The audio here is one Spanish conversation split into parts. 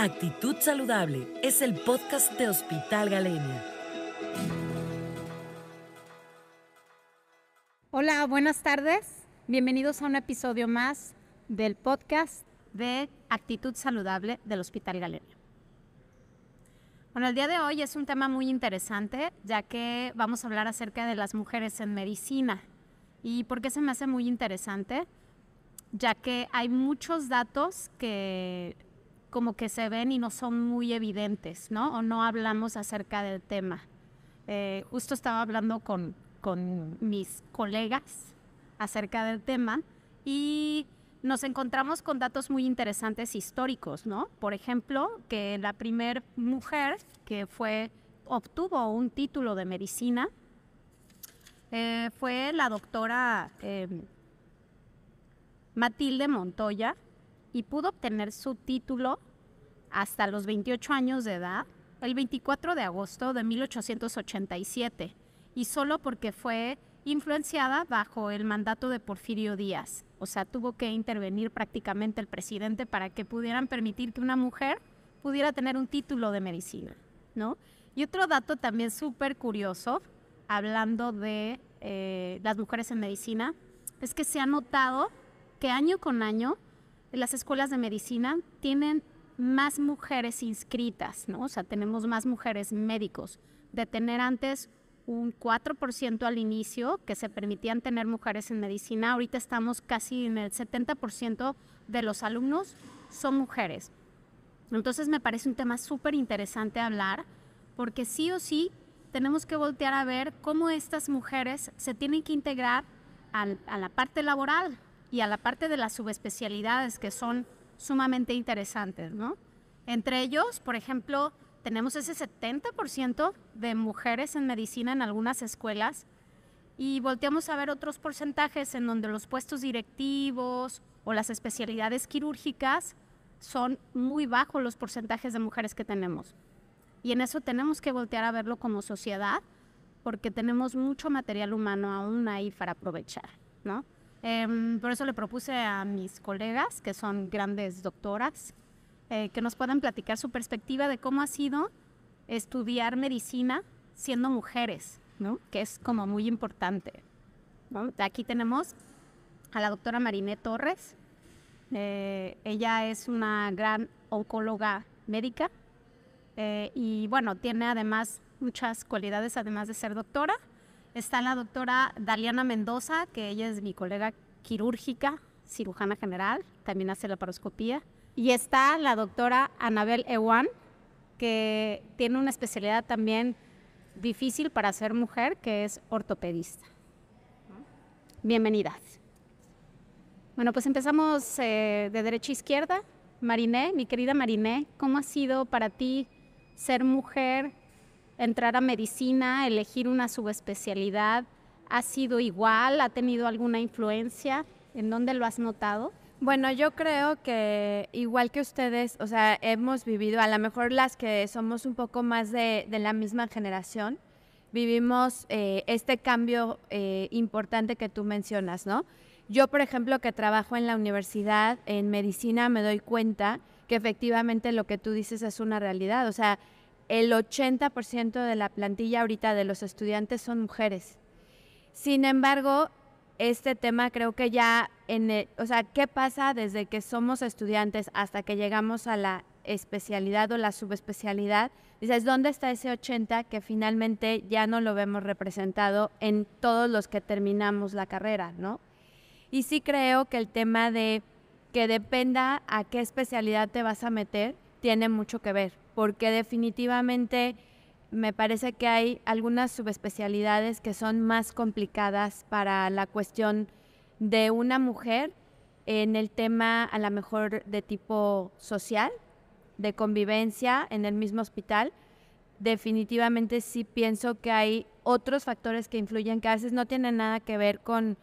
Actitud Saludable es el podcast de Hospital Galenia. Hola, buenas tardes. Bienvenidos a un episodio más del podcast de Actitud Saludable del Hospital Galenia. Bueno, el día de hoy es un tema muy interesante, ya que vamos a hablar acerca de las mujeres en medicina. ¿Y por qué se me hace muy interesante? Ya que hay muchos datos que como que se ven y no son muy evidentes, ¿no? O no hablamos acerca del tema. Justo estaba hablando con mis colegas acerca del tema y nos encontramos con datos muy interesantes históricos, ¿no? Por ejemplo, que la primer mujer que obtuvo un título de medicina fue la doctora Matilde Montoya, y pudo obtener su título hasta los 28 años de edad, el 24 de agosto de 1887, y solo porque fue influenciada bajo el mandato de Porfirio Díaz. O sea, tuvo que intervenir prácticamente el presidente para que pudieran permitir que una mujer pudiera tener un título de medicina, ¿no? Y otro dato también súper curioso, hablando de las mujeres en medicina, es que se ha notado que año con año las escuelas de medicina tienen más mujeres inscritas, ¿no? O sea, tenemos más mujeres médicos. De tener antes un 4% al inicio que se permitían tener mujeres en medicina, ahorita estamos casi en el 70% de los alumnos son mujeres. Entonces me parece un tema súper interesante hablar, porque sí o sí tenemos que voltear a ver cómo estas mujeres se tienen que integrar a la parte laboral y a la parte de las subespecialidades que son sumamente interesantes, ¿no? Entre ellos, por ejemplo, tenemos ese 70% de mujeres en medicina en algunas escuelas y volteamos a ver otros porcentajes en donde los puestos directivos o las especialidades quirúrgicas son muy bajos los porcentajes de mujeres que tenemos. Y en eso tenemos que voltear a verlo como sociedad, porque tenemos mucho material humano aún ahí para aprovechar, ¿no? Por eso le propuse a mis colegas, que son grandes doctoras, que nos puedan platicar su perspectiva de cómo ha sido estudiar medicina siendo mujeres, ¿no? Que es como muy importante, ¿no? Aquí tenemos a la doctora Mariné Torres. Ella es una gran oncóloga médica y bueno, tiene además muchas cualidades además de ser doctora. Está la doctora Daliana Mendoza, que ella es mi colega quirúrgica, cirujana general, también hace laparoscopía. Y está la doctora Anabel Ewan, que tiene una especialidad también difícil para ser mujer, que es ortopedista. Bienvenidas. Bueno, pues empezamos de derecha a izquierda. Mariné, mi querida Mariné, ¿cómo ha sido para ti ser mujer, entrar a medicina, elegir una subespecialidad? ¿Ha sido igual? ¿Ha tenido alguna influencia? ¿En dónde lo has notado? Bueno, yo creo que igual que ustedes, o sea, hemos vivido, a lo mejor las que somos un poco más de la misma generación, vivimos este cambio importante que tú mencionas, ¿no? Yo, por ejemplo, que trabajo en la universidad, en medicina, me doy cuenta que efectivamente lo que tú dices es una realidad. O sea, el 80% de la plantilla ahorita de los estudiantes son mujeres. Sin embargo, este tema creo que ya, o sea, ¿qué pasa desde que somos estudiantes hasta que llegamos a la especialidad o la subespecialidad? Dices, ¿dónde está ese 80 que finalmente ya no lo vemos representado en todos los que terminamos la carrera, ¿no? Y sí creo que el tema de que dependa a qué especialidad te vas a meter tiene mucho que ver, porque definitivamente me parece que hay algunas subespecialidades que son más complicadas para la cuestión de una mujer en el tema a lo mejor de tipo social, de convivencia en el mismo hospital. Definitivamente sí pienso que hay otros factores que influyen que a veces no tienen nada que ver con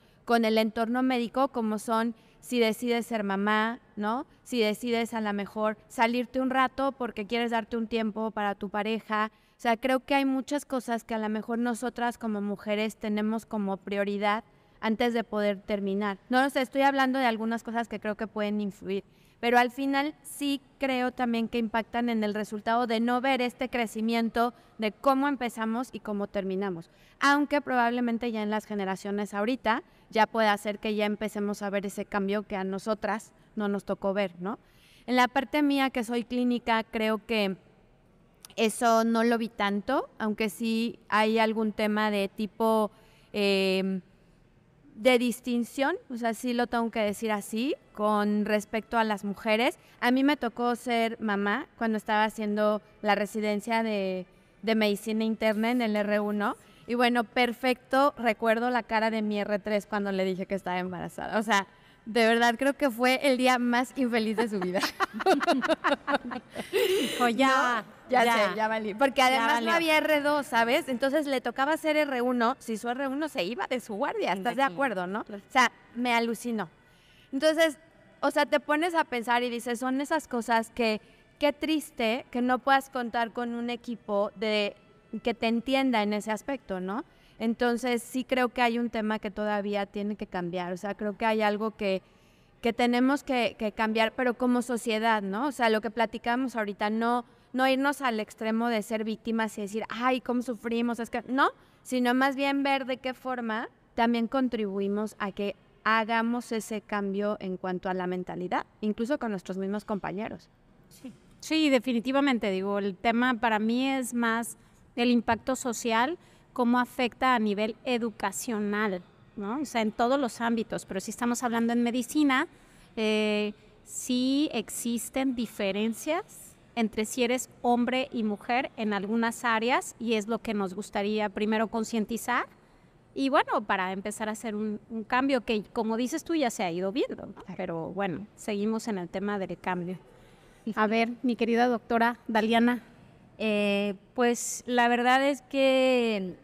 el entorno médico, como son si decides ser mamá, ¿no? Si decides a lo mejor salirte un rato porque quieres darte un tiempo para tu pareja. O sea, creo que hay muchas cosas que a lo mejor nosotras como mujeres tenemos como prioridad antes de poder terminar. No lo sé, estoy hablando de algunas cosas que creo que pueden influir, pero al final sí creo también que impactan en el resultado de no ver este crecimiento de cómo empezamos y cómo terminamos. Aunque probablemente ya en las generaciones ahorita ya pueda ser que ya empecemos a ver ese cambio que a nosotras no nos tocó ver, ¿no? En la parte mía, que soy clínica, creo que eso no lo vi tanto, aunque sí hay algún tema de tipo de distinción, o sea, sí lo tengo que decir así, con respecto a las mujeres. A mí me tocó ser mamá cuando estaba haciendo la residencia de medicina interna en el R1, y bueno, perfecto, recuerdo la cara de mi R3 cuando le dije que estaba embarazada. O sea, de verdad creo que fue el día más infeliz de su vida. Dijo, ya, no, ya sé, ya valí. Porque además no había R2, ¿sabes? Entonces le tocaba hacer R1. Si su R1 se iba de su guardia, ¿estás de acuerdo, no? O sea, me alucinó. Entonces, o sea, te pones a pensar y dices, son esas cosas que, qué triste que no puedas contar con un equipo que te entienda en ese aspecto, ¿no? Entonces sí creo que hay un tema que todavía tiene que cambiar, o sea, creo que hay algo que tenemos que cambiar, pero como sociedad, ¿no? O sea, lo que platicamos ahorita, no irnos al extremo de ser víctimas y decir, ay, cómo sufrimos, es que no, sino más bien ver de qué forma también contribuimos a que hagamos ese cambio en cuanto a la mentalidad, incluso con nuestros mismos compañeros. Sí, definitivamente, digo, el tema para mí es más el impacto social, cómo afecta a nivel educacional, ¿no? O sea, en todos los ámbitos, pero si estamos hablando en medicina, sí existen diferencias entre si eres hombre y mujer en algunas áreas, y es lo que nos gustaría primero concientizar y bueno, para empezar a hacer un cambio que, como dices tú, ya se ha ido viendo, ¿no? Pero bueno, seguimos en el tema del cambio. A ver, mi querida doctora Daliana. Pues la verdad es que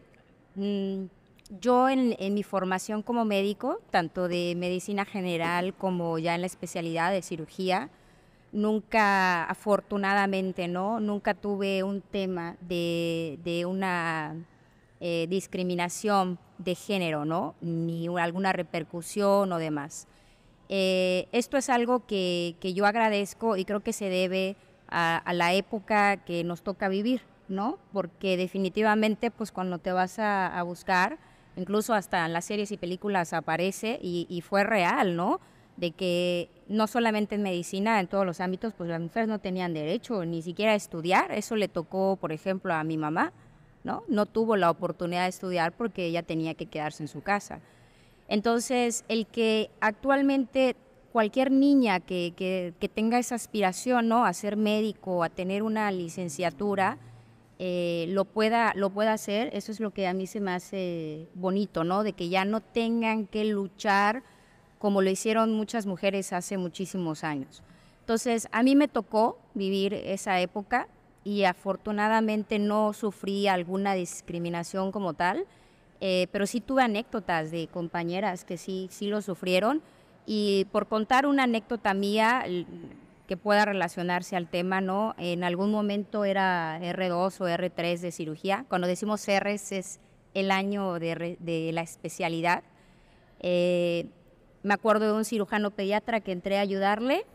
yo en mi formación como médico, tanto de medicina general como ya en la especialidad de cirugía, nunca, afortunadamente, ¿no? Nunca tuve un tema de una discriminación de género, ¿no? Ni alguna repercusión o demás. Esto es algo que yo agradezco y creo que se debe a la época que nos toca vivir, ¿no? Porque definitivamente, pues cuando te vas a buscar, incluso hasta en las series y películas aparece y fue real, ¿no? De que no solamente en medicina, en todos los ámbitos, pues las mujeres no tenían derecho ni siquiera a estudiar. Eso le tocó, por ejemplo, a mi mamá, ¿no? No tuvo la oportunidad de estudiar porque ella tenía que quedarse en su casa. Entonces, el que actualmente cualquier niña que tenga esa aspiración, ¿no? A ser médico, a tener una licenciatura, lo pueda hacer, eso es lo que a mí se me hace bonito, ¿no? De que ya no tengan que luchar como lo hicieron muchas mujeres hace muchísimos años. Entonces, a mí me tocó vivir esa época y afortunadamente no sufrí alguna discriminación como tal, pero sí tuve anécdotas de compañeras que sí lo sufrieron. Y por contar una anécdota mía que pueda relacionarse al tema, ¿no? En algún momento era R2 o R3 de cirugía. Cuando decimos R es el año de la especialidad. Me acuerdo de un cirujano pediatra que entré a ayudarle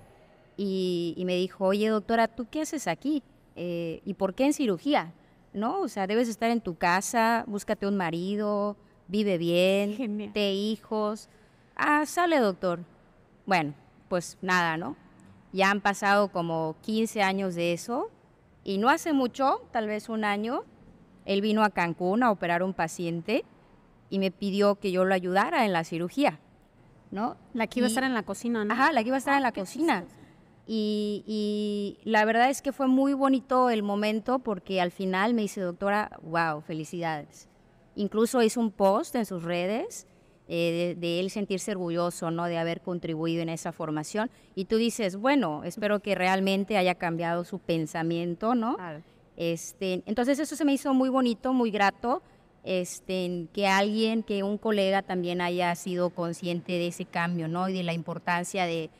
y me dijo, oye, doctora, ¿tú qué haces aquí? ¿Y por qué en cirugía? ¿No? O sea, debes estar en tu casa, búscate un marido, vive bien, Genial. ten hijos. Ah, sale, doctor. Bueno, pues nada, ¿no? Ya han pasado como 15 años de eso y no hace mucho, tal vez un año, él vino a Cancún a operar a un paciente y me pidió que yo lo ayudara en la cirugía, ¿no? La que iba a estar en la cocina, ¿no? Ajá, la que iba a estar en la cocina. Y la verdad es que fue muy bonito el momento porque al final me dice, doctora, wow, felicidades. Incluso hizo un post en sus redes de él sentirse orgulloso, ¿no? De haber contribuido en esa formación. Y tú dices, bueno, espero que realmente haya cambiado su pensamiento, ¿no? Claro. Entonces eso se me hizo muy bonito, muy grato, que un colega también haya sido consciente de ese cambio, ¿no? Y de la importancia de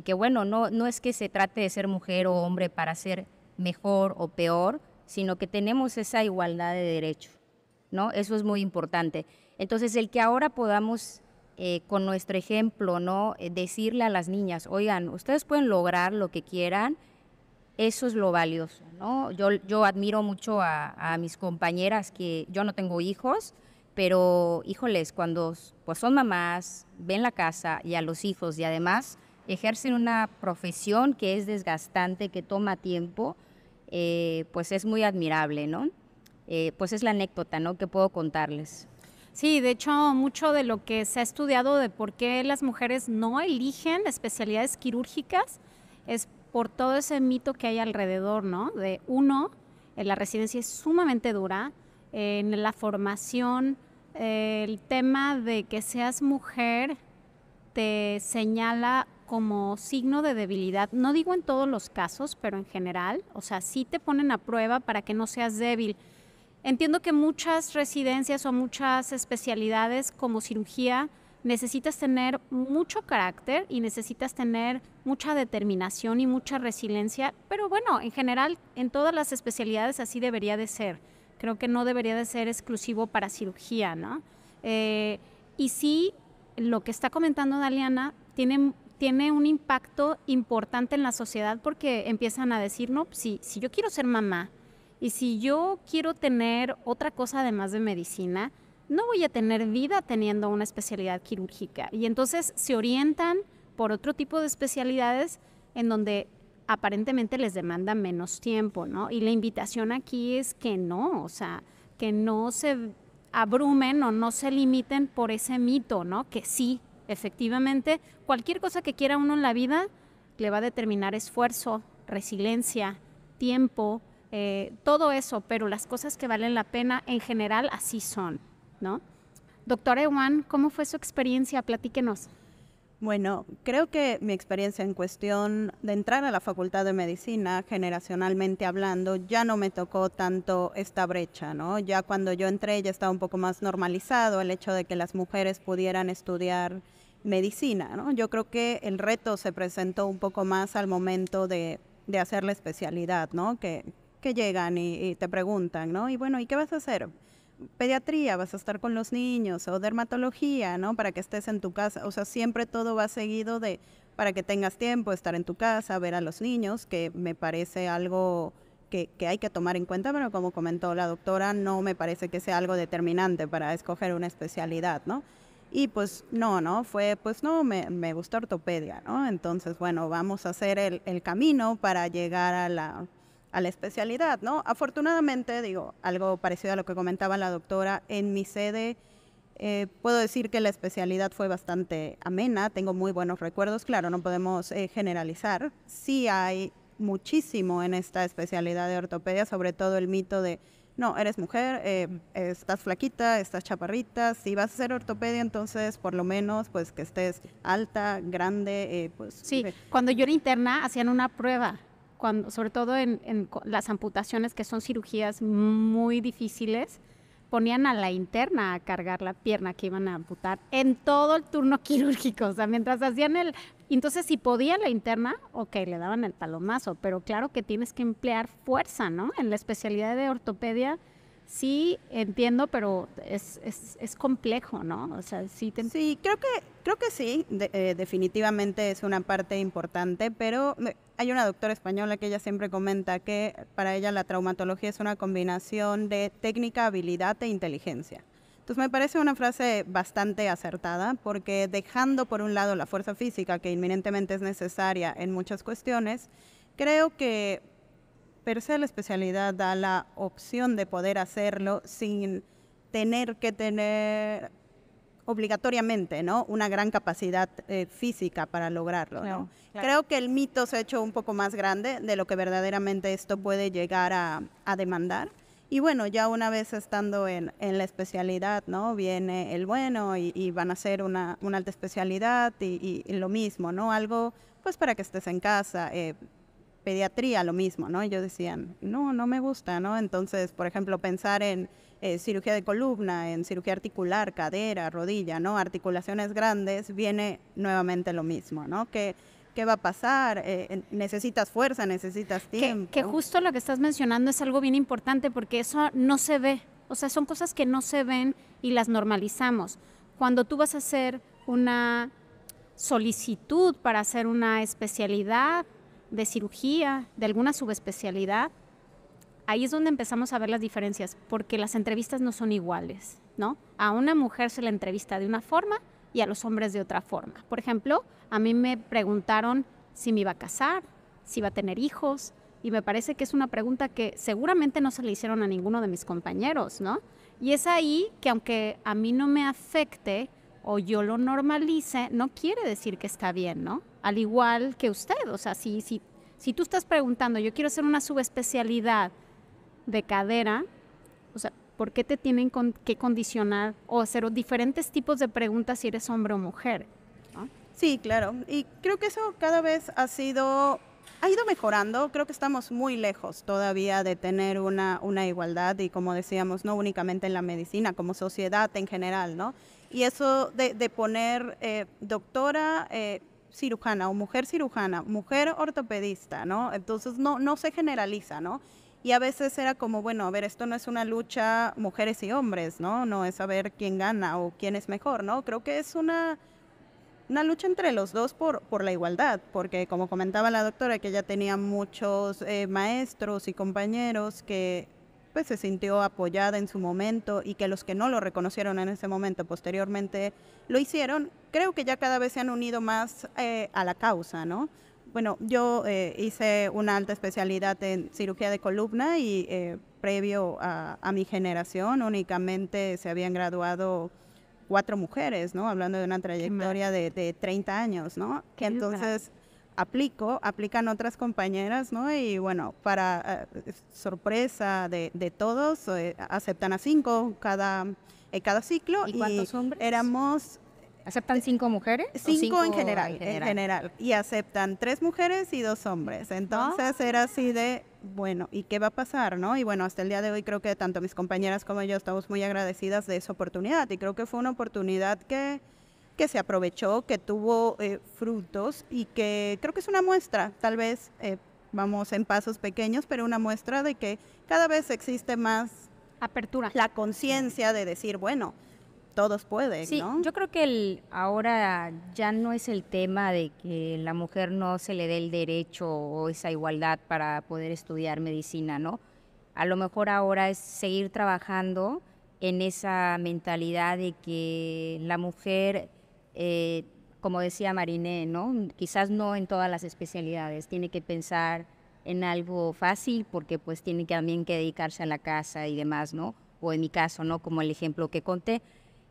que, bueno, no es que se trate de ser mujer o hombre para ser mejor o peor, sino que tenemos esa igualdad de derechos, ¿no? Eso es muy importante. Entonces, el que ahora podamos con nuestro ejemplo, ¿no? Decirle a las niñas, oigan, ustedes pueden lograr lo que quieran, eso es lo valioso, ¿no? Yo admiro mucho a mis compañeras que yo no tengo hijos, pero híjoles, cuando pues son mamás, ven la casa y a los hijos y además ejercen una profesión que es desgastante, que toma tiempo, pues es muy admirable, ¿no? Pues es la anécdota, ¿no?, que puedo contarles. Sí, de hecho, mucho de lo que se ha estudiado de por qué las mujeres no eligen especialidades quirúrgicas es por todo ese mito que hay alrededor, ¿no? De uno, la residencia es sumamente dura, en la formación, el tema de que seas mujer te señala como signo de debilidad. No digo en todos los casos, pero en general, o sea, sí te ponen a prueba para que no seas débil. Entiendo que muchas residencias o muchas especialidades como cirugía necesitas tener mucho carácter y necesitas tener mucha determinación y mucha resiliencia, pero bueno, en general, en todas las especialidades así debería de ser. Creo que no debería de ser exclusivo para cirugía, ¿no? Y sí, lo que está comentando Daliana tiene un impacto importante en la sociedad porque empiezan a decir, no, si yo quiero ser mamá y si yo quiero tener otra cosa además de medicina, no voy a tener vida teniendo una especialidad quirúrgica. Y entonces se orientan por otro tipo de especialidades en donde aparentemente les demanda menos tiempo, ¿no? Y la invitación aquí es que no, o sea, que no se abrumen o no se limiten por ese mito, ¿no? Que sí, efectivamente, cualquier cosa que quiera uno en la vida le va a determinar esfuerzo, resiliencia, tiempo, todo eso, pero las cosas que valen la pena en general así son, ¿no? Doctora Ewan, ¿cómo fue su experiencia? Platíquenos. Bueno, creo que mi experiencia en cuestión de entrar a la Facultad de Medicina, generacionalmente hablando, ya no me tocó tanto esta brecha, ¿no? Ya cuando yo entré ya estaba un poco más normalizado el hecho de que las mujeres pudieran estudiar medicina, ¿no? Yo creo que el reto se presentó un poco más al momento de hacer la especialidad, ¿no? Que llegan y te preguntan, ¿no? Y bueno, ¿y qué vas a hacer? Pediatría, vas a estar con los niños, o dermatología, ¿no? Para que estés en tu casa. O sea, siempre todo va seguido de para que tengas tiempo, estar en tu casa, ver a los niños, que me parece algo que hay que tomar en cuenta, pero como comentó la doctora, no me parece que sea algo determinante para escoger una especialidad, ¿no? Y pues no, fue, pues no, me gusta ortopedia, ¿no? Entonces, bueno, vamos a hacer el camino para llegar a la especialidad, ¿no? Afortunadamente, digo, algo parecido a lo que comentaba la doctora, en mi sede puedo decir que la especialidad fue bastante amena, tengo muy buenos recuerdos, claro, no podemos generalizar, sí hay muchísimo en esta especialidad de ortopedia, sobre todo el mito de, no, eres mujer, estás flaquita, estás chaparrita, si vas a hacer ortopedia, entonces por lo menos pues que estés alta, grande, pues... Sí, cuando yo era interna hacían una prueba, sobre todo en las amputaciones, que son cirugías muy difíciles, ponían a la interna a cargar la pierna que iban a amputar en todo el turno quirúrgico, o sea, mientras hacían entonces si podía la interna, ok, le daban el palomazo, pero claro que tienes que emplear fuerza, ¿no? En la especialidad de ortopedia, sí entiendo, pero es complejo, ¿no? O sea, sí. Sí, creo que sí, definitivamente es una parte importante, pero hay una doctora española que ella siempre comenta que para ella la traumatología es una combinación de técnica, habilidad e inteligencia. Entonces me parece una frase bastante acertada, porque dejando por un lado la fuerza física, que inminentemente es necesaria en muchas cuestiones, creo que per se la especialidad da la opción de poder hacerlo sin tener que tener obligatoriamente, ¿no?, una gran capacidad física para lograrlo, ¿no? Claro. Creo que el mito se ha hecho un poco más grande de lo que verdaderamente esto puede llegar a demandar. Y bueno, ya una vez estando en la especialidad, ¿no?, viene el bueno y van a hacer una alta especialidad y lo mismo, ¿no? Algo pues para que estés en casa. Pediatría, lo mismo, ¿no? Ellos decían, no me gusta, ¿no? Entonces, por ejemplo, pensar en cirugía de columna, en cirugía articular, cadera, rodilla, ¿no? Articulaciones grandes, viene nuevamente lo mismo, ¿no? ¿Qué va a pasar? Necesitas fuerza, necesitas tiempo. Que justo lo que estás mencionando es algo bien importante, porque eso no se ve. O sea, son cosas que no se ven y las normalizamos. Cuando tú vas a hacer una solicitud para hacer una especialidad de cirugía, de alguna subespecialidad, ahí es donde empezamos a ver las diferencias, porque las entrevistas no son iguales, ¿no? A una mujer se la entrevista de una forma y a los hombres de otra forma. Por ejemplo, a mí me preguntaron si me iba a casar, si iba a tener hijos, y me parece que es una pregunta que seguramente no se le hicieron a ninguno de mis compañeros, ¿no? Y es ahí que aunque a mí no me afecte o yo lo normalice, no quiere decir que está bien, ¿no? Al igual que usted, o sea, si tú estás preguntando, yo quiero hacer una subespecialidad de cadera, o sea, ¿por qué te tienen que condicionar o hacer diferentes tipos de preguntas si eres hombre o mujer? ¿No? Sí, claro. Y creo que eso cada vez ha ido mejorando. Creo que estamos muy lejos todavía de tener una igualdad y, como decíamos, no únicamente en la medicina, como sociedad en general, ¿no? Y eso de poner doctora cirujana o mujer cirujana, mujer ortopedista, ¿no? Entonces no se generaliza, ¿no? Y a veces era como, bueno, a ver, esto no es una lucha mujeres y hombres, ¿no? No es saber quién gana o quién es mejor, ¿no? Creo que es una lucha entre los dos por la igualdad, porque como comentaba la doctora, que ella tenía muchos maestros y compañeros que pues se sintió apoyada en su momento y que los que no lo reconocieron en ese momento posteriormente lo hicieron. Creo que ya cada vez se han unido más a la causa, ¿no? Bueno, yo hice una alta especialidad en cirugía de columna y previo a mi generación únicamente se habían graduado 4 mujeres, ¿no? Hablando de una trayectoria de 30 años, ¿no? Que entonces aplican otras compañeras, ¿no? Y bueno, para sorpresa de todos, aceptan a 5 cada ciclo. ¿Y cuántos hombres? Éramos... ¿Aceptan 5 mujeres? 5 en general. Y aceptan 3 mujeres y 2 hombres. Entonces era así de, bueno, ¿y qué va a pasar, no? Y bueno, hasta el día de hoy creo que tanto mis compañeras como yo estamos muy agradecidas de esa oportunidad. Y creo que fue una oportunidad que se aprovechó, que tuvo frutos y que creo que es una muestra, tal vez vamos en pasos pequeños, pero una muestra de que cada vez existe más apertura, la conciencia de decir, bueno, todos pueden, sí, ¿no? Yo creo que ahora ya no es el tema de que la mujer no se le dé el derecho o esa igualdad para poder estudiar medicina, ¿no? A lo mejor ahora es seguir trabajando en esa mentalidad de que la mujer, como decía Mariné, ¿no? Quizás no en todas las especialidades, tiene que pensar en algo fácil porque pues tiene también que dedicarse a la casa y demás, ¿no? O en mi caso, ¿no? Como el ejemplo que conté.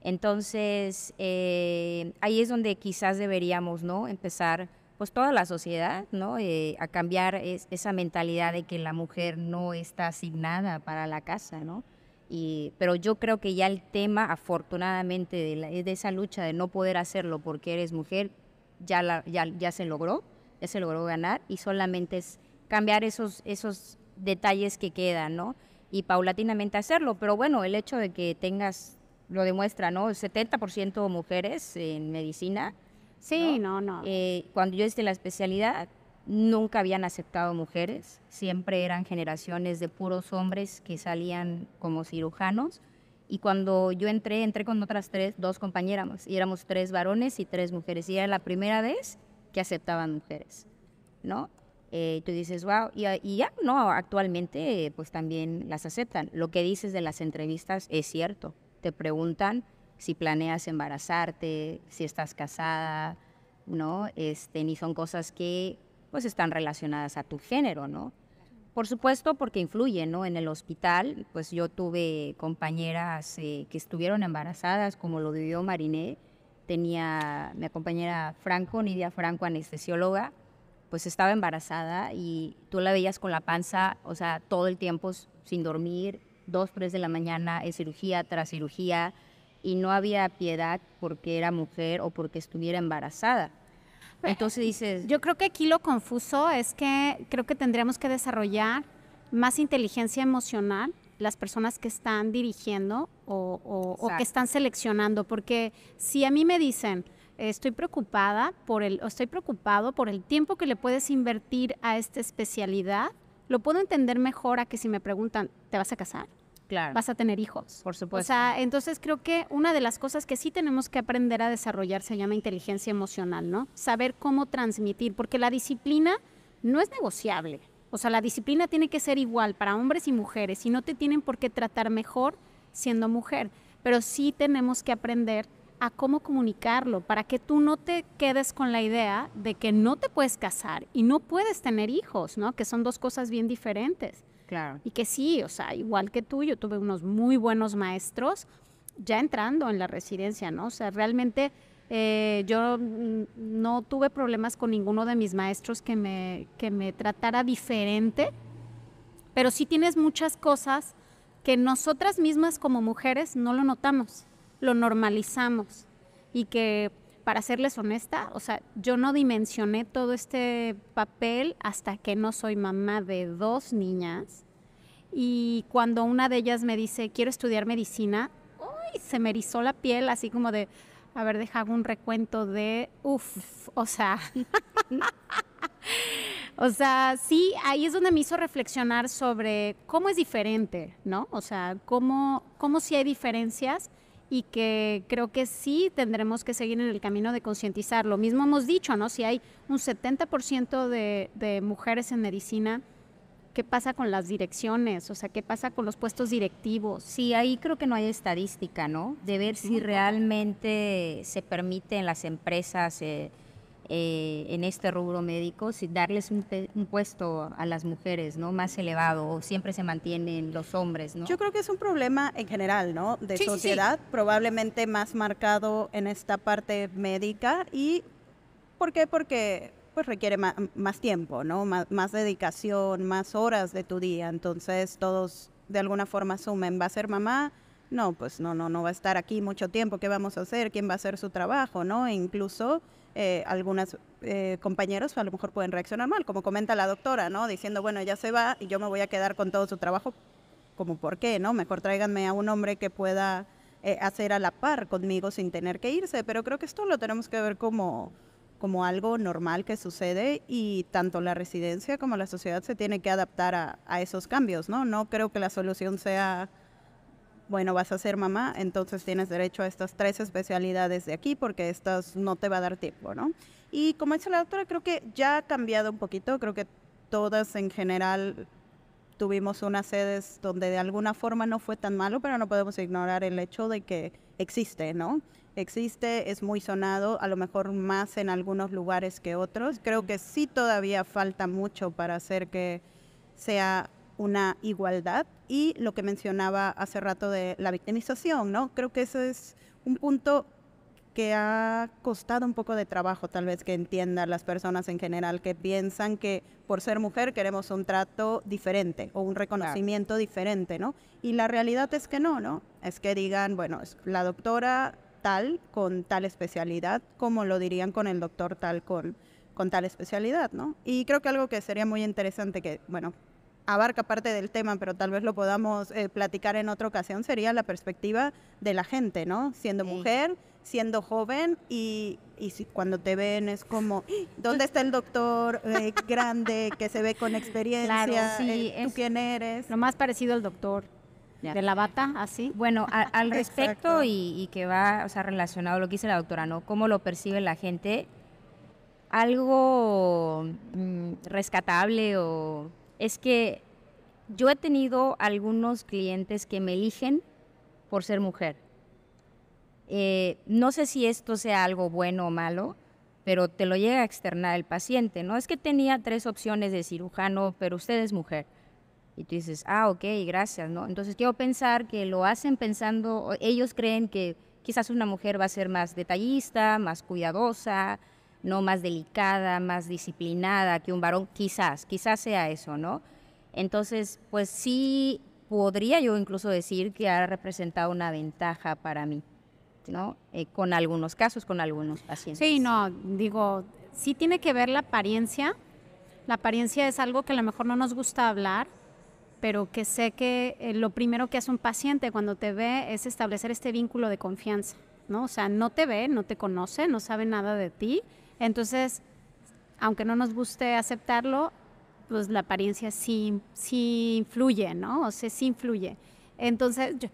Entonces, ahí es donde quizás deberíamos, ¿no? Empezar, pues toda la sociedad, ¿no? A cambiar esa mentalidad de que la mujer no está asignada para la casa, ¿no? Pero yo creo que ya el tema, afortunadamente, de esa lucha de no poder hacerlo porque eres mujer, ya se logró ganar y solamente es cambiar esos detalles que quedan, ¿no? Y paulatinamente hacerlo. Pero bueno, el hecho de que tengas... lo demuestra, ¿no? 70% mujeres en medicina. Sí, no. Cuando yo hice la especialidad, nunca habían aceptado mujeres. Siempre eran generaciones de puros hombres que salían como cirujanos. Y cuando yo entré con otras 2 compañeras. Y éramos 3 varones y 3 mujeres. Y era la primera vez que aceptaban mujeres, ¿no? Tú dices, wow, y ya, no, actualmente pues también las aceptan. Lo que dices de las entrevistas es cierto. Te preguntan si planeas embarazarte, si estás casada, ¿no? Ni son cosas que pues están relacionadas a tu género, ¿no? Por supuesto, porque influyen, ¿no? En el hospital, pues yo tuve compañeras que estuvieron embarazadas, como lo vivió Mariné. Tenía mi compañera Nidia Franco, anestesióloga, pues estaba embarazada y tú la veías con la panza, o sea, todo el tiempo sin dormir, 2, 3 de la mañana, cirugía tras cirugía, y no había piedad porque era mujer o porque estuviera embarazada. Entonces dices... Yo creo que aquí lo confuso es que creo que tendríamos que desarrollar más inteligencia emocional las personas que están dirigiendo o que están seleccionando, porque si a mí me dicen, estoy preocupado por el tiempo que le puedes invertir a esta especialidad, lo puedo entender mejor a que si me preguntan, ¿te vas a casar? Claro. vas a tener hijos. Por supuesto. O sea, entonces creo que una de las cosas que sí tenemos que aprender a desarrollar se llama inteligencia emocional, ¿no? Saber cómo transmitir, porque la disciplina no es negociable. O sea, la disciplina tiene que ser igual para hombres y mujeres y no te tienen por qué tratar mejor siendo mujer, pero sí tenemos que aprender a cómo comunicarlo para que tú no te quedes con la idea de que no te puedes casar y no puedes tener hijos, ¿no? Que son dos cosas bien diferentes. Claro. Y que sí, o sea, igual que tú, yo tuve unos muy buenos maestros ya entrando en la residencia, ¿no? O sea, realmente yo no tuve problemas con ninguno de mis maestros que me tratara diferente, pero sí tienes muchas cosas que nosotras mismas como mujeres no lo notamos, lo normalizamos y que, para serles honesta, o sea, yo no dimensioné todo este papel hasta que no soy mamá de 2 niñas y cuando una de ellas me dice, quiero estudiar medicina, ¡uy! Se me erizó la piel así como de, a ver, deja un recuento de, o sea... O sea, sí, ahí es donde me hizo reflexionar sobre cómo es diferente, ¿no? O sea, cómo sí hay diferencias y que creo que sí tendremos que seguir en el camino de concientizar. Lo mismo hemos dicho, ¿no? Si hay un 70% de mujeres en medicina, ¿qué pasa con las direcciones? O sea, ¿qué pasa con los puestos directivos? Sí, ahí creo que no hay estadística, ¿no? De ver si realmente se permite en las empresas en este rubro médico, si darles un puesto a las mujeres, ¿no? Más elevado, o siempre se mantienen los hombres, ¿no? Yo creo que es un problema en general, ¿no? De Sí, sí, sociedad, probablemente más marcado en esta parte médica. ¿Y por qué? Porque pues requiere más tiempo, ¿no? Más dedicación, más horas de tu día. Entonces todos de alguna forma asumen, ¿va a ser mamá? No, pues no va a estar aquí mucho tiempo. ¿Qué vamos a hacer? ¿Quién va a hacer su trabajo? ¿No? E incluso algunos compañeros a lo mejor pueden reaccionar mal, como comenta la doctora, ¿no? Diciendo, bueno, ya se va y yo me voy a quedar con todo su trabajo. ¿Cómo por qué? ¿No? Mejor tráiganme a un hombre que pueda hacer a la par conmigo sin tener que irse. Pero creo que esto lo tenemos que ver como algo normal que sucede y tanto la residencia como la sociedad se tiene que adaptar a esos cambios, ¿no? No creo que la solución sea, bueno, vas a ser mamá, entonces tienes derecho a estas 3 especialidades de aquí porque estas no te va a dar tiempo, ¿no? Y como dice la doctora, creo que ya ha cambiado un poquito, creo que todas en general tuvimos unas sedes donde de alguna forma no fue tan malo, pero no podemos ignorar el hecho de que existe, ¿no? Existe, es muy sonado, a lo mejor más en algunos lugares que otros. Creo que sí todavía falta mucho para hacer que sea una igualdad. Y lo que mencionaba hace rato de la victimización, ¿no? Creo que ese es un punto que ha costado un poco de trabajo, tal vez que entiendan las personas en general que piensan que por ser mujer queremos un trato diferente o un reconocimiento diferente, ¿no? Y la realidad es que no, es que digan, bueno, es la doctora tal con tal especialidad, como lo dirían con el doctor tal con tal especialidad, ¿no? Y creo que algo que sería muy interesante que, bueno, abarca parte del tema, pero tal vez lo podamos platicar en otra ocasión, sería la perspectiva de la gente, ¿no? Siendo mujer, siendo joven y si cuando te ven es como, ¿dónde está el doctor grande que se ve con experiencia? Claro, sí, ¿Tú quién eres? Lo más parecido al doctor. De la bata, así. Bueno, al respecto y que va, o sea, relacionado a lo que dice la doctora, ¿no? ¿Cómo lo percibe la gente? Algo rescatable es que yo he tenido algunos clientes que me eligen por ser mujer. No sé si esto sea algo bueno o malo, pero te lo llega a externar el paciente, ¿no? Es que tenía 3 opciones de cirujano, pero usted es mujer. Y tú dices, ok, gracias, ¿no? Entonces quiero pensar que lo hacen pensando, ellos creen que quizás una mujer va a ser más detallista, más cuidadosa, no más delicada, más disciplinada que un varón, quizás sea eso, ¿no? Entonces, pues sí, podría yo incluso decir que ha representado una ventaja para mí, ¿no? Con algunos casos, con algunos pacientes. Sí, no, digo, sí tiene que ver la apariencia. La apariencia es algo que a lo mejor no nos gusta hablar, pero que sé que lo primero que hace un paciente cuando te ve es establecer este vínculo de confianza, ¿no? O sea, no te ve, no te conoce, no sabe nada de ti. Entonces, aunque no nos guste aceptarlo, pues la apariencia sí influye, ¿no? O sea, sí influye. Entonces, yo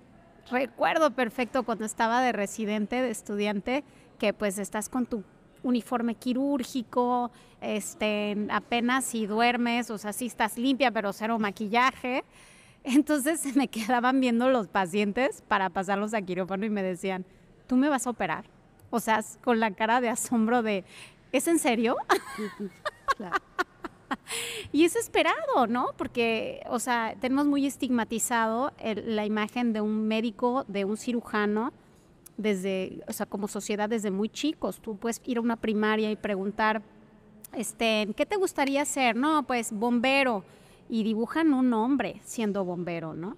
recuerdo perfecto cuando estaba de residente, de estudiante, que pues estás con tu uniforme quirúrgico, apenas si duermes, o sea, sí estás limpia, pero cero maquillaje. Entonces se me quedaban viendo los pacientes para pasarlos a quirófano y me decían, ¿tú me vas a operar? O sea, con la cara de asombro de, ¿es en serio? Claro. Y es esperado, ¿no? Porque, o sea, tenemos muy estigmatizado la imagen de un médico, de un cirujano, o sea, como sociedad desde muy chicos. Tú puedes ir a una primaria y preguntar, ¿qué te gustaría ser? No, pues bombero. Y dibujan un hombre siendo bombero, ¿no?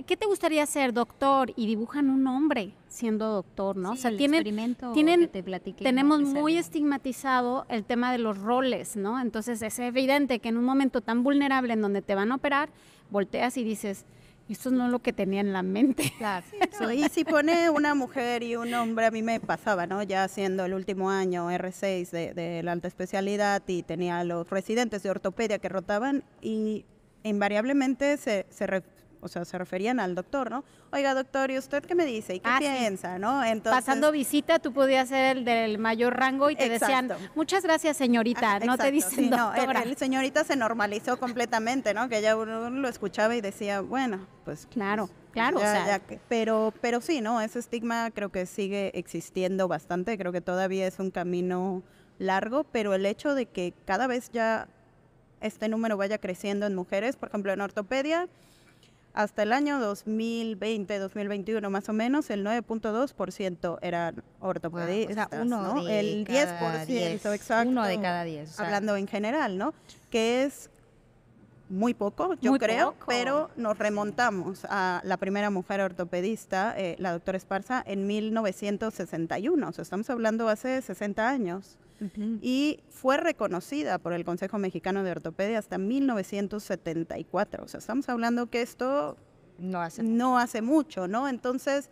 ¿Qué te gustaría ser? Doctor. Y dibujan un hombre siendo doctor, ¿no? Sí, o sea, el tienen, experimento que te platiqué, tenemos ¿no? Que muy salió. estigmatizado el tema de los roles, ¿no? Entonces es evidente que en un momento tan vulnerable en donde te van a operar, volteas y dices, esto no es lo que tenía en la mente. Claro. No, y si pone una mujer y un hombre, a mí me pasaba, ¿no? Ya haciendo el último año R6 de la alta especialidad y tenía los residentes de ortopedia que rotaban y invariablemente se referían al doctor, ¿no? Oiga, doctor, ¿y usted qué me dice? ¿Y qué Sí. piensa, no? Entonces, Pasando visita, tú podías ser el del mayor rango y te decían, Exacto. muchas gracias, señorita, no te exacto, dicen sí, no, doctora. el señorita se normalizó completamente, ¿no? Que ya uno lo escuchaba y decía, bueno, pues Claro, pues, claro, ya- o sea, ya pero sí, ¿no? Ese estigma creo que sigue existiendo bastante, creo que todavía es un camino largo, pero el hecho de que cada vez ya este número vaya creciendo en mujeres, por ejemplo, en ortopedia, hasta el año 2020, 2021 más o menos, el 9.2% eran ortopedistas, O sea, uno ¿no? de El cada 10%, 10, exacto. uno de cada 10, o sea. Hablando en general, ¿no? Que es muy poco, yo Muy creo, poco. pero nos remontamos a la primera mujer ortopedista, la doctora Esparza, en 1961, o sea, estamos hablando hace 60 años. Y fue reconocida por el Consejo Mexicano de Ortopedia hasta 1974. O sea, estamos hablando que esto no hace mucho, ¿no? Entonces,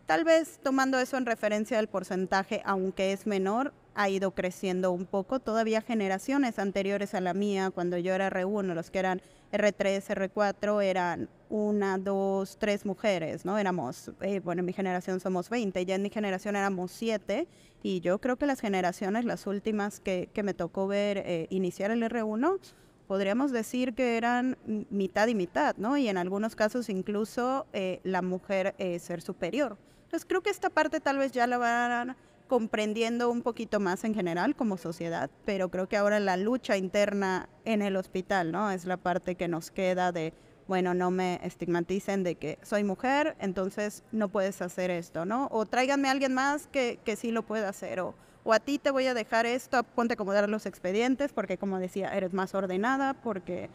tal vez tomando eso en referencia al porcentaje, aunque es menor, ha ido creciendo un poco. Todavía generaciones anteriores a la mía, cuando yo era R1, los que eran R3, R4, eran 1, 2, 3 mujeres, ¿no? Éramos, bueno, en mi generación somos 20, ya en mi generación éramos 7, y yo creo que las generaciones, las últimas que me tocó ver iniciar el R1, podríamos decir que eran mitad y mitad, ¿no? Y en algunos casos incluso la mujer ser superior. Entonces creo que esta parte tal vez ya la van comprendiendo un poquito más en general como sociedad, pero creo que ahora la lucha interna en el hospital, ¿no? Es la parte que nos queda de, bueno, no me estigmaticen de que soy mujer, entonces no puedes hacer esto, ¿no? O tráiganme a alguien más que sí lo pueda hacer, o a ti te voy a dejar esto, ponte a acomodar los expedientes, porque como decía, eres más ordenada, porque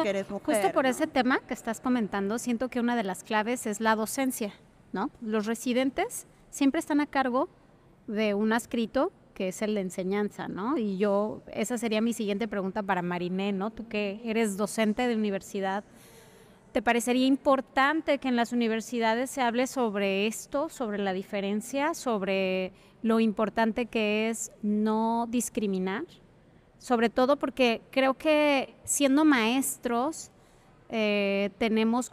eres mujer. Justo por ¿no? ese tema que estás comentando, siento que una de las claves es la docencia, ¿no? Los residentes siempre están a cargo de un adscrito que es el de enseñanza, ¿no? Y esa sería mi siguiente pregunta para Mariné, ¿no? Tú que eres docente de universidad, ¿te parecería importante que en las universidades se hable sobre esto, sobre la diferencia, sobre lo importante que es no discriminar? Sobre todo porque creo que siendo maestros tenemos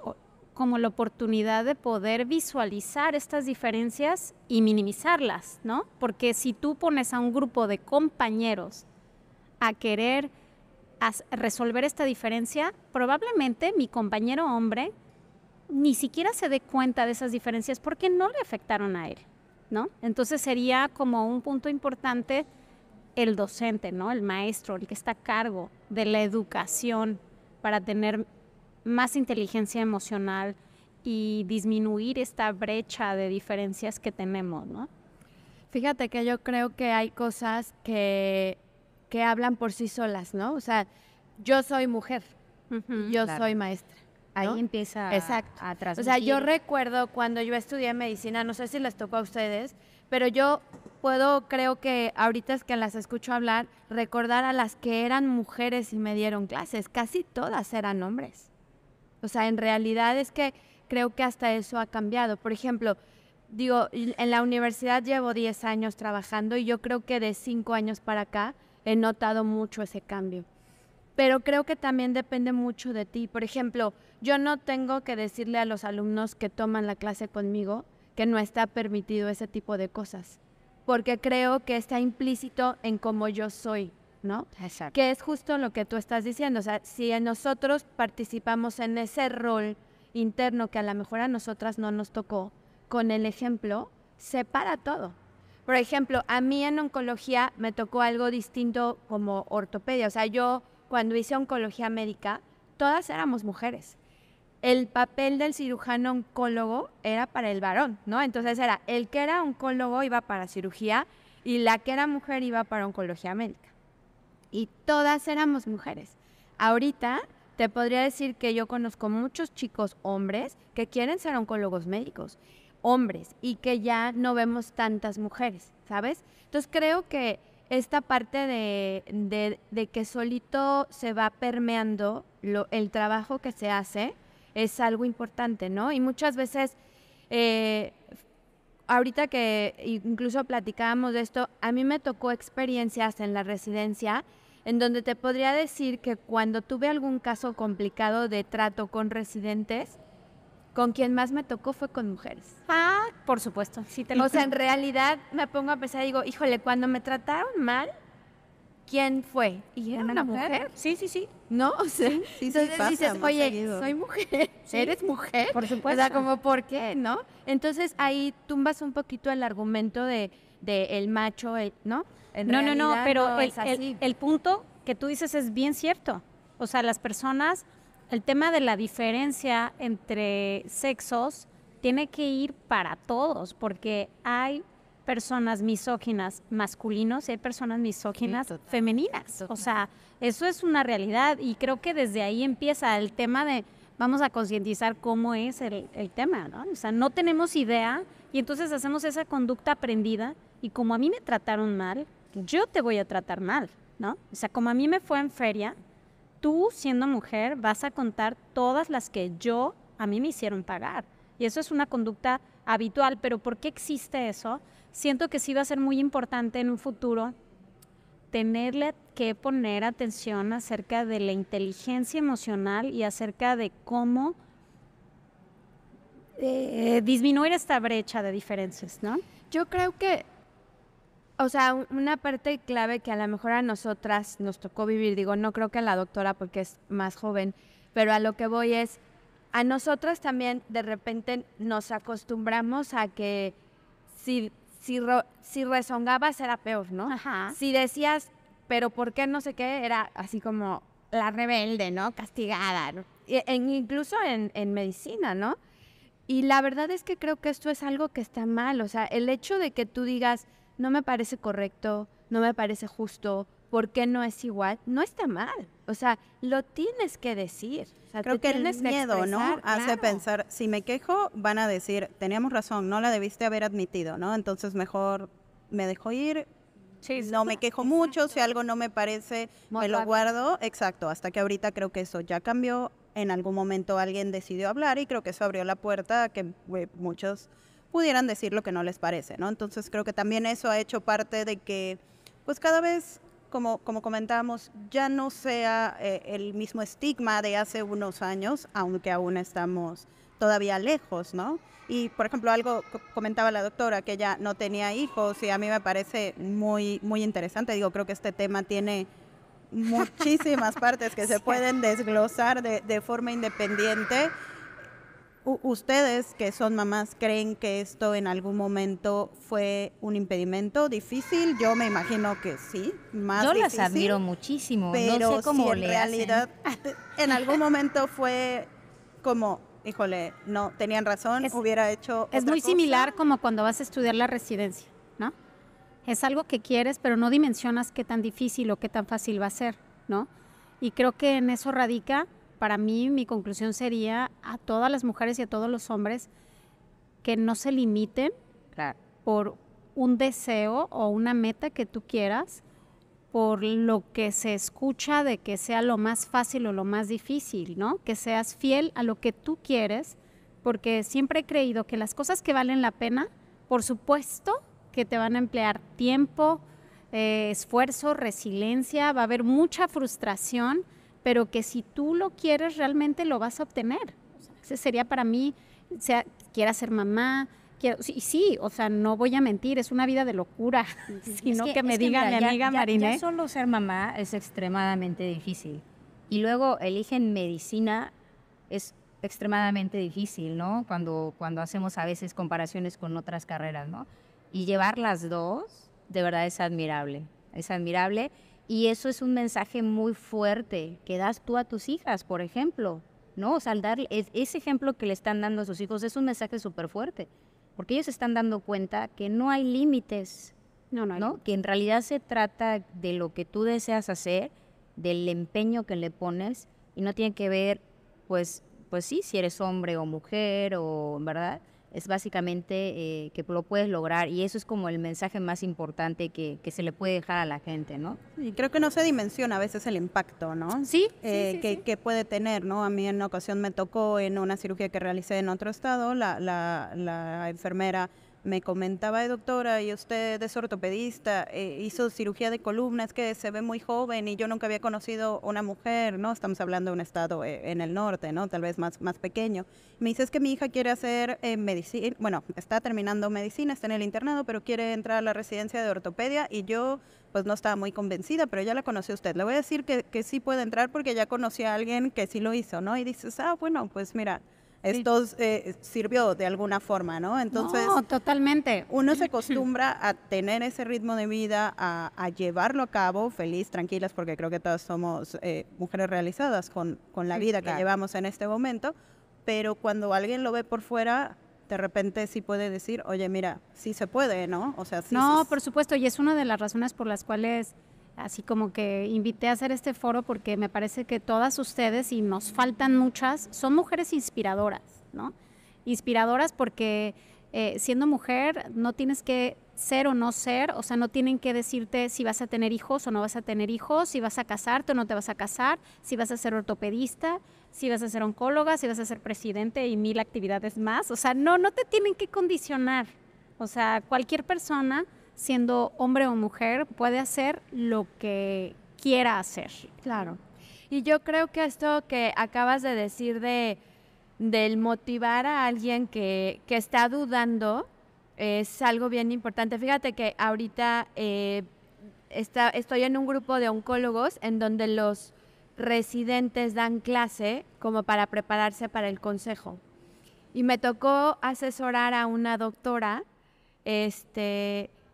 como la oportunidad de poder visualizar estas diferencias y minimizarlas, ¿no? Porque si tú pones a un grupo de compañeros a querer resolver esta diferencia, probablemente mi compañero hombre ni siquiera se dé cuenta de esas diferencias porque no le afectaron a él, ¿no? Entonces sería como un punto importante el docente, ¿no? El maestro, el que está a cargo de la educación para tener más inteligencia emocional y disminuir esta brecha de diferencias que tenemos, ¿no? Fíjate que yo creo que hay cosas que hablan por sí solas, ¿no? O sea, yo soy mujer, yo Claro. soy maestra. ¿no? Ahí empieza Exacto. a O transmitir. sea, yo recuerdo cuando yo estudié medicina, no sé si les tocó a ustedes, pero yo creo que ahorita es que las escucho hablar, recordar a las que eran mujeres y me dieron clases, casi todas eran hombres. O sea, en realidad es que creo que hasta eso ha cambiado. Por ejemplo, digo, en la universidad llevo 10 años trabajando y yo creo que de 5 años para acá he notado mucho ese cambio. pero creo que también depende mucho de ti. Por ejemplo, yo no tengo que decirle a los alumnos que toman la clase conmigo que no está permitido ese tipo de cosas, porque creo que está implícito en cómo yo soy, ¿no? Exacto. Que es justo lo que tú estás diciendo. O sea, si nosotros participamos en ese rol interno que a lo mejor a nosotras no nos tocó, con el ejemplo, separa todo. Por ejemplo, a mí en oncología me tocó algo distinto como ortopedia. O sea, yo cuando hice oncología médica, todas éramos mujeres. El papel del cirujano oncólogo era para el varón, ¿no? Entonces era el que era oncólogo iba para cirugía y la que era mujer iba para oncología médica. Y todas éramos mujeres. Ahorita te podría decir que yo conozco muchos chicos hombres que quieren ser oncólogos médicos, hombres, y que ya no vemos tantas mujeres, ¿sabes? Entonces creo que esta parte de que solito se va permeando el trabajo que se hace es algo importante, ¿no? Y muchas veces, ahorita que incluso platicábamos de esto, a mí me tocó experiencias en la residencia en donde te podría decir que cuando tuve algún caso complicado de trato con residentes, con quien más me tocó fue con mujeres. Ah, por supuesto. Sí te lo O sea, en realidad me pongo a pensar y digo, híjole, cuando me trataron mal, ¿quién fue? ¿Y era una mujer? Sí, sí, sí. ¿No? O sea, sí entonces pasa dices, más oye, seguido. soy mujer, Sí. ¿eres mujer? Por supuesto. O sea, como, ¿por qué? ¿No? Entonces ahí tumbas un poquito el argumento de el macho, ¿no? En No, realidad pero no es así. el punto que tú dices es bien cierto. O sea, las personas, el tema de la diferencia entre sexos tiene que ir para todos, porque hay personas misóginas masculinos y hay personas misóginas femeninas. O sea, eso es una realidad y creo que desde ahí empieza el tema de vamos a concientizar cómo es el tema, ¿no? O sea, no tenemos idea y entonces hacemos esa conducta aprendida y como a mí me trataron mal, yo te voy a tratar mal, ¿no? O sea, como a mí me fue en feria, tú siendo mujer vas a contar todas las que a mí me hicieron pagar. Y eso es una conducta habitual, pero ¿por qué existe eso? Siento que sí va a ser muy importante en un futuro tenerle que poner atención acerca de la inteligencia emocional y acerca de cómo disminuir esta brecha de diferencias, ¿no? Yo creo que, o sea, una parte clave que a lo mejor a nosotras nos tocó vivir, digo, no creo que a la doctora porque es más joven, pero a lo que voy es, a nosotras también de repente nos acostumbramos a que si rezongabas era peor, ¿no? Ajá. Si decías, pero ¿por qué no sé qué? Era así como la rebelde, ¿no? Castigada, ¿no? Incluso en medicina, ¿no? Y la verdad es que creo que esto es algo que está mal. O sea, el hecho de que tú digas, no me parece correcto, no me parece justo, ¿por qué no es igual? No está mal. O sea, lo tienes que decir. O sea, Creo te que el tienes miedo, ¿no? expresar, Hace claro. pensar, si me quejo, van a decir, teníamos razón, no la debiste haber admitido, ¿no? Entonces mejor me dejo ir, no me quejo mucho, si algo no me parece, me lo guardo. Exacto, hasta que ahorita creo que eso ya cambió. En algún momento alguien decidió hablar y creo que eso abrió la puerta a que muchos pudieran decir lo que no les parece, ¿no? Entonces creo que también eso ha hecho parte de que, pues cada vez, como comentábamos, ya no sea el mismo estigma de hace unos años, aunque aún estamos todavía lejos, ¿no? Y, por ejemplo, algo comentaba la doctora, que ella no tenía hijos y a mí me parece muy, muy interesante. Digo, creo que este tema tiene muchísimas partes que se pueden desglosar de forma independiente. ¿Ustedes que son mamás creen que esto en algún momento fue un impedimento difícil? Yo me imagino que sí, más Yo difícil. las admiro muchísimo, Pero no sé cómo si en le realidad en algún momento fue como, híjole, no, tenían razón, hubiera hecho Es otra muy cosa. similar como cuando vas a estudiar la residencia, ¿no? Es algo que quieres, pero no dimensionas qué tan difícil o qué tan fácil va a ser, ¿no? Y creo que en eso radica, para mí, mi conclusión sería a todas las mujeres y a todos los hombres que no se limiten Claro. por un deseo o una meta que tú quieras, por lo que se escucha de que sea lo más fácil o lo más difícil, ¿no? Que seas fiel a lo que tú quieres, porque siempre he creído que las cosas que valen la pena, por supuesto que te van a emplear tiempo, esfuerzo, resiliencia, va a haber mucha frustración, pero que si tú lo quieres realmente lo vas a obtener. O sea, ese sería para mí, sea, quiera ser mamá, sí, o sea, no voy a mentir, es una vida de locura, sino que me diga mi amiga Mariné. Ya solo ser mamá es extremadamente difícil. Y luego eligen medicina, es extremadamente difícil, ¿no? Cuando hacemos a veces comparaciones con otras carreras, ¿no? Y llevar las dos, de verdad es admirable. Es admirable. Y eso es un mensaje muy fuerte que das tú a tus hijas, por ejemplo, ¿no? O sea, al dar ese ejemplo que le están dando a sus hijos es un mensaje súper fuerte. Porque ellos se están dando cuenta que no hay límites, ¿no? Que en realidad se trata de lo que tú deseas hacer, del empeño que le pones, y no tiene que ver, pues sí, si eres hombre o mujer, o ¿verdad? Es básicamente que lo puedes lograr, y eso es como el mensaje más importante que se le puede dejar a la gente, ¿no? Y creo que no se dimensiona a veces el impacto, ¿no? Sí, que puede tener, ¿no? A mí en una ocasión me tocó en una cirugía que realicé en otro estado, la enfermera me comentaba, doctora, y usted es ortopedista, hizo cirugía de columna, es que se ve muy joven y yo nunca había conocido una mujer, ¿no? Estamos hablando de un estado en el norte, ¿no? Tal vez más pequeño. Me dice, es que mi hija quiere hacer medicina, bueno, está terminando medicina, está en el internado, pero quiere entrar a la residencia de ortopedia, y yo pues no estaba muy convencida, pero ya la conoció usted. Le voy a decir que sí puede entrar porque ya conocí a alguien que sí lo hizo, ¿no? Y dices, bueno, pues mira, esto sirvió de alguna forma, ¿no? Entonces, no, totalmente. Uno se acostumbra a tener ese ritmo de vida, a llevarlo a cabo, feliz, tranquilas, porque creo que todas somos mujeres realizadas con la vida que llevamos en este momento, pero cuando alguien lo ve por fuera, de repente sí puede decir, oye, mira, sí se puede, ¿no? O sea, sí. No, por supuesto, y es una de las razones por las cuales así como que invité a hacer este foro, porque me parece que todas ustedes, y nos faltan muchas, son mujeres inspiradoras, ¿no? Inspiradoras porque siendo mujer no tienes que ser o no ser, o sea, no tienen que decirte si vas a tener hijos o no vas a tener hijos, si vas a casarte o no te vas a casar, si vas a ser ortopedista, si vas a ser oncóloga, si vas a ser presidente y 1000 actividades más. O sea, no te tienen que condicionar. O sea, cualquier persona, siendo hombre o mujer, puede hacer lo que quiera hacer. Claro. Y yo creo que esto que acabas de decir del motivar a alguien que está dudando es algo bien importante. Fíjate que ahorita estoy en un grupo de oncólogos en donde los residentes dan clase como para prepararse para el consejo. Y me tocó asesorar a una doctora,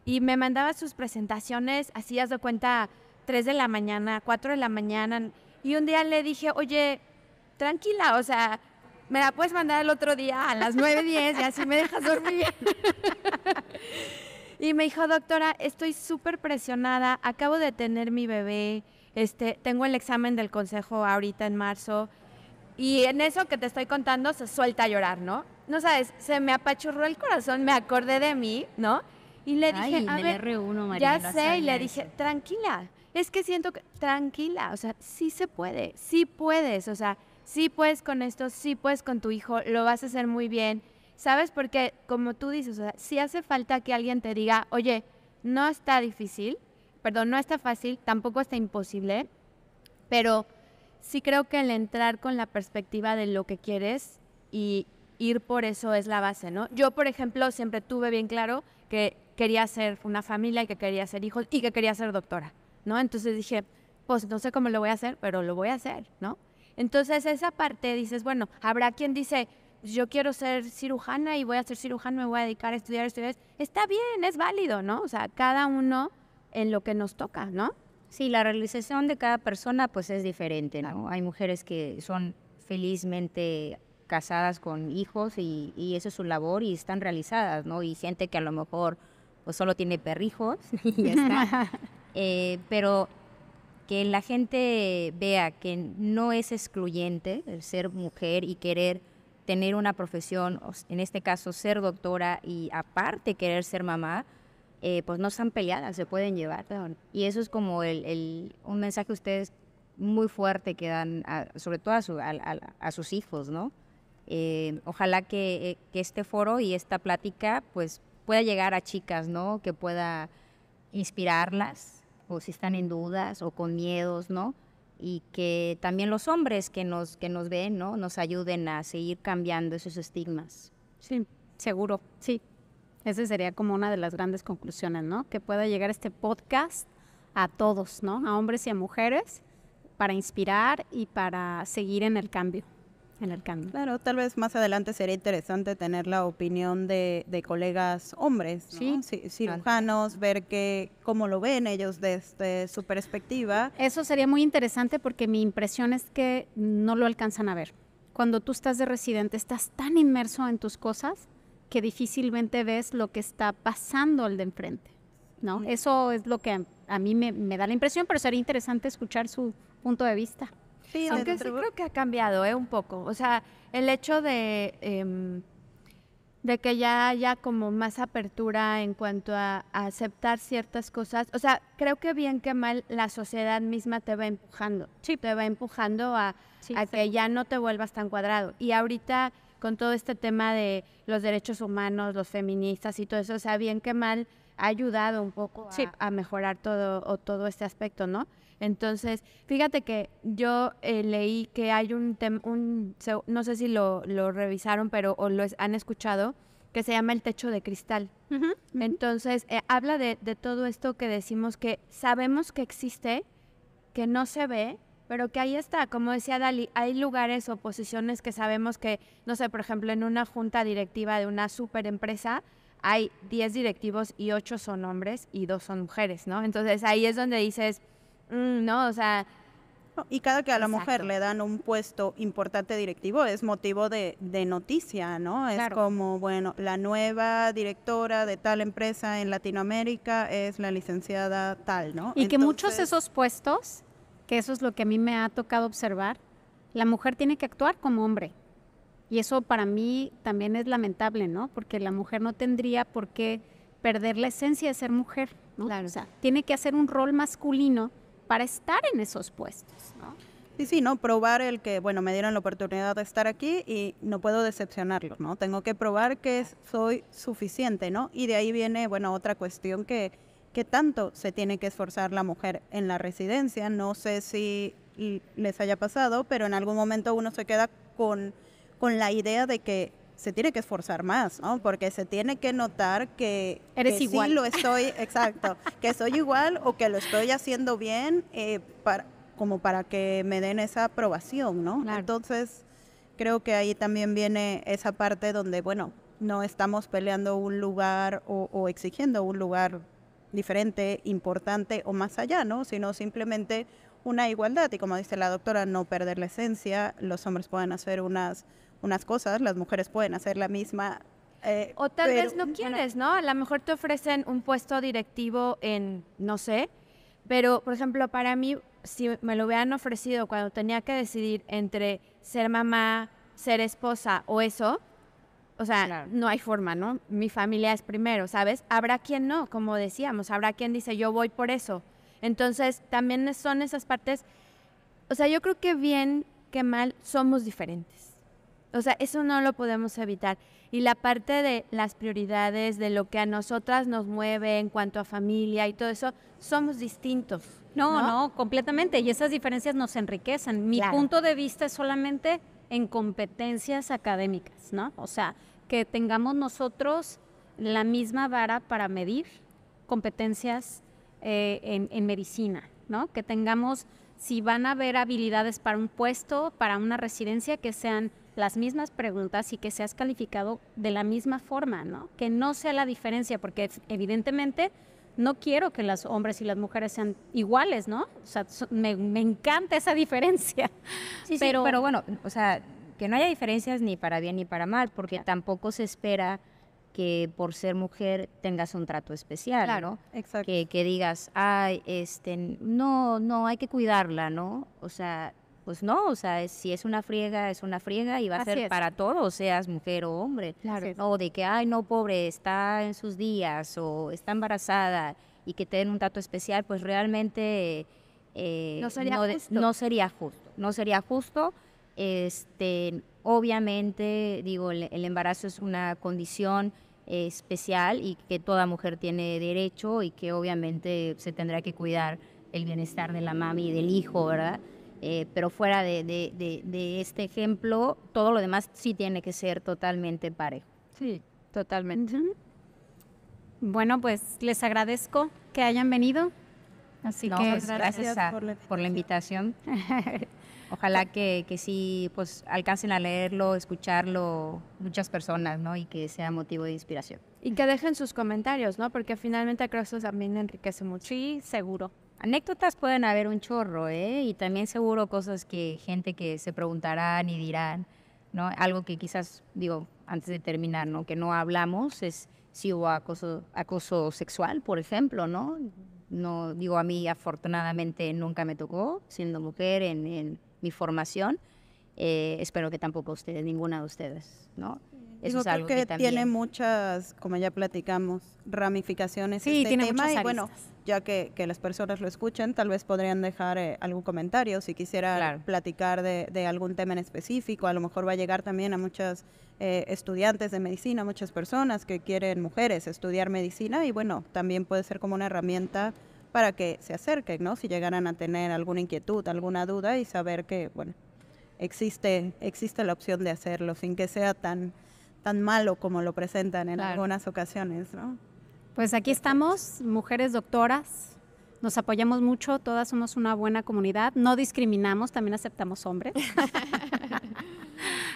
y me mandaba sus presentaciones, así haz de cuenta, 3 de la mañana, 4 de la mañana. Y un día le dije, oye, tranquila, o sea, me la puedes mandar el otro día a las 9:10 y así me dejas dormir. Y me dijo, doctora, estoy súper presionada, acabo de tener mi bebé, tengo el examen del consejo ahorita en marzo, y en eso que te estoy contando se suelta a llorar, ¿no? No sabes, se me apachurró el corazón, me acordé de mí, ¿no? Y le dije, a ver, R1, María, ya sé, y le dije, tranquila, es que siento que, tranquila, o sea, sí se puede, sí puedes, o sea, sí puedes con esto, sí puedes con tu hijo, lo vas a hacer muy bien, ¿sabes? Porque, como tú dices, o sea, sí hace falta que alguien te diga, oye, no está difícil, perdón, no está fácil, tampoco está imposible, pero sí creo que el entrar con la perspectiva de lo que quieres y ir por eso es la base, ¿no? Yo, por ejemplo, siempre tuve bien claro que quería hacer una familia y que quería hacer hijos y que quería ser doctora, ¿no? Entonces dije, pues no sé cómo lo voy a hacer, pero lo voy a hacer, ¿no? Entonces esa parte dices, bueno, habrá quien dice, yo quiero ser cirujana y voy a ser cirujana, me voy a dedicar a estudiar. Está bien, es válido, ¿no? O sea, cada uno en lo que nos toca, ¿no? Sí, la realización de cada persona pues es diferente, ¿no? Hay mujeres que son felizmente casadas con hijos y eso es su labor y están realizadas, ¿no? Y gente que a lo mejor pues solo tiene perrijos y ya está. Pero que la gente vea que no es excluyente el ser mujer y querer tener una profesión, en este caso ser doctora y aparte querer ser mamá, pues no están peleadas, se pueden llevar. Y eso es como un mensaje a ustedes muy fuerte que dan, sobre todo a sus hijos, ¿no? Ojalá que este foro y esta plática pues pueda llegar a chicas, ¿no? Que pueda inspirarlas, o si están en dudas o con miedos, ¿no? y que también los hombres que nos ven, ¿no? Nos ayuden a seguir cambiando esos estigmas. Sí, seguro, sí. Esa sería como una de las grandes conclusiones, ¿no? Que pueda llegar este podcast a todos, ¿no? A hombres y a mujeres, para inspirar y para seguir en el cambio. Claro, tal vez más adelante sería interesante tener la opinión de colegas hombres, ¿no? Sí. Cirujanos, ver cómo lo ven ellos desde su perspectiva. Eso sería muy interesante porque mi impresión es que no lo alcanzan a ver. Cuando tú estás de residente, estás tan inmerso en tus cosas que difícilmente ves lo que está pasando al de enfrente, ¿no? Sí. Eso es lo que a mí me da la impresión, pero sería interesante escuchar su punto de vista. Sí, Aunque sí creo que ha cambiado, un poco. O sea, el hecho de que ya haya como más apertura en cuanto a aceptar ciertas cosas. O sea, creo que bien que mal la sociedad misma te va empujando. Sí. Te va empujando a que ya no te vuelvas tan cuadrado. Y ahorita con todo este tema de los derechos humanos, los feministas y todo eso, o sea, bien que mal ha ayudado un poco a mejorar todo este aspecto, ¿no? Entonces, fíjate que yo leí que hay no sé si lo revisaron, pero o lo han escuchado, que se llama el techo de cristal. Entonces, habla de todo esto que decimos que sabemos que existe, que no se ve, pero que ahí está. Como decía Dali, hay lugares o posiciones que sabemos que, no sé, por ejemplo, en una junta directiva de una super empresa, hay 10 directivos y 8 son hombres y 2 son mujeres, ¿no? Entonces, ahí es donde dices... no, o sea... Y cada que a la mujer le dan un puesto importante directivo es motivo de noticia, ¿no? Es como, bueno, la nueva directora de tal empresa en Latinoamérica es la licenciada tal, ¿no? Y que muchos de esos puestos, que eso es lo que a mí me ha tocado observar, la mujer tiene que actuar como hombre. Y eso para mí también es lamentable, ¿no? Porque la mujer no tendría por qué perder la esencia de ser mujer, ¿no? Claro. O sea, tiene que hacer un rol masculino para estar en esos puestos, ¿no? Sí, ¿no? Probar el que, bueno, me dieron la oportunidad de estar aquí y no puedo decepcionarlos, ¿no? Tengo que probar que soy suficiente, ¿no? Y de ahí viene, bueno, otra cuestión que tanto se tiene que esforzar la mujer en la residencia. No sé si les haya pasado, pero en algún momento uno se queda con la idea de que se tiene que esforzar más, ¿no? Porque se tiene que notar que igual. Sí lo estoy, exacto, que soy igual o que lo estoy haciendo bien como para que me den esa aprobación, ¿no? Claro. Entonces, creo que ahí también viene esa parte donde, bueno, no estamos peleando un lugar o exigiendo un lugar diferente, importante o más allá, ¿no? Sino simplemente una igualdad. Y como dice la doctora, no perder la esencia. Los hombres pueden hacer unas cosas, las mujeres pueden hacer la misma. O tal vez no quieres, ¿no? A lo mejor te ofrecen un puesto directivo en, no sé, pero, por ejemplo, para mí, si me lo hubieran ofrecido cuando tenía que decidir entre ser mamá, ser esposa o eso, o sea, no hay forma, ¿no? Mi familia es primero, ¿sabes? Habrá quien no, como decíamos, habrá quien dice, yo voy por eso. Entonces, también son esas partes, o sea, yo creo que bien que mal somos diferentes. O sea, eso no lo podemos evitar. Y la parte de las prioridades, de lo que a nosotras nos mueve en cuanto a familia y todo eso, somos distintos. No, completamente. Y esas diferencias nos enriquecen. Mi punto de vista es solamente en competencias académicas, ¿no? O sea, que tengamos nosotros la misma vara para medir competencias en medicina, ¿no? Que tengamos, si van a haber habilidades para un puesto, para una residencia, que sean las mismas preguntas y que seas calificado de la misma forma, ¿no? Que no sea la diferencia, porque evidentemente no quiero que los hombres y las mujeres sean iguales, ¿no? O sea, me encanta esa diferencia. Sí, pero bueno, o sea, que no haya diferencias ni para bien ni para mal, porque tampoco se espera que por ser mujer tengas un trato especial, ¿no? Exacto. Que digas, ay, no, hay que cuidarla, ¿no? O sea, pues no, o sea, si es una friega y va a ser para todos, seas mujer o hombre. Claro. No, de que, ay, no, pobre, está en sus días o está embarazada y que te den un trato especial, pues realmente no sería justo. No sería justo. Obviamente, digo, el embarazo es una condición especial y que toda mujer tiene derecho y que obviamente se tendrá que cuidar el bienestar de la mami y del hijo, ¿verdad? pero fuera de este ejemplo, todo lo demás sí tiene que ser totalmente parejo. Sí, totalmente. Bueno, pues les agradezco que hayan venido. Así No, que pues, gracias por la invitación. Ojalá que sí pues alcancen a leerlo, escucharlo muchas personas, ¿no? Y que sea motivo de inspiración. Y que dejen sus comentarios, ¿no? Porque finalmente creo que eso también enriquece mucho. sí, seguro. Anécdotas pueden haber un chorro, ¿eh? Y también seguro cosas gente que se preguntarán y dirán, ¿no? Algo que quizás, digo, antes de terminar, ¿no? Que no hablamos es si hubo acoso sexual, por ejemplo, ¿no? No, digo, a mí afortunadamente nunca me tocó, siendo mujer en mi formación. Espero que tampoco ustedes, ninguna de ustedes, ¿no? Eso es algo que también tiene muchas, como ya platicamos, ramificaciones Sí, este tiene tema. muchas Y bueno, aristas. ya que las personas lo escuchen, tal vez podrían dejar algún comentario si quisiera Claro. platicar de algún tema en específico. A lo mejor va a llegar también a muchas estudiantes de medicina, muchas personas que quieren, mujeres, estudiar medicina, y bueno, también puede ser como una herramienta para que se acerquen, ¿no? Si llegaran a tener alguna inquietud, alguna duda, y saber que, bueno, existe la opción de hacerlo sin que sea tan malo como lo presentan en algunas ocasiones, ¿no? Pues aquí estamos, mujeres doctoras, nos apoyamos mucho, todas somos una buena comunidad, no discriminamos, también aceptamos hombres.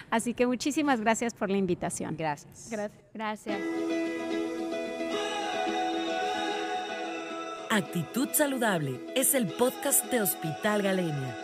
Así que muchísimas gracias por la invitación. Gracias. Gracias. Actitud Saludable es el podcast de Hospital Galenia.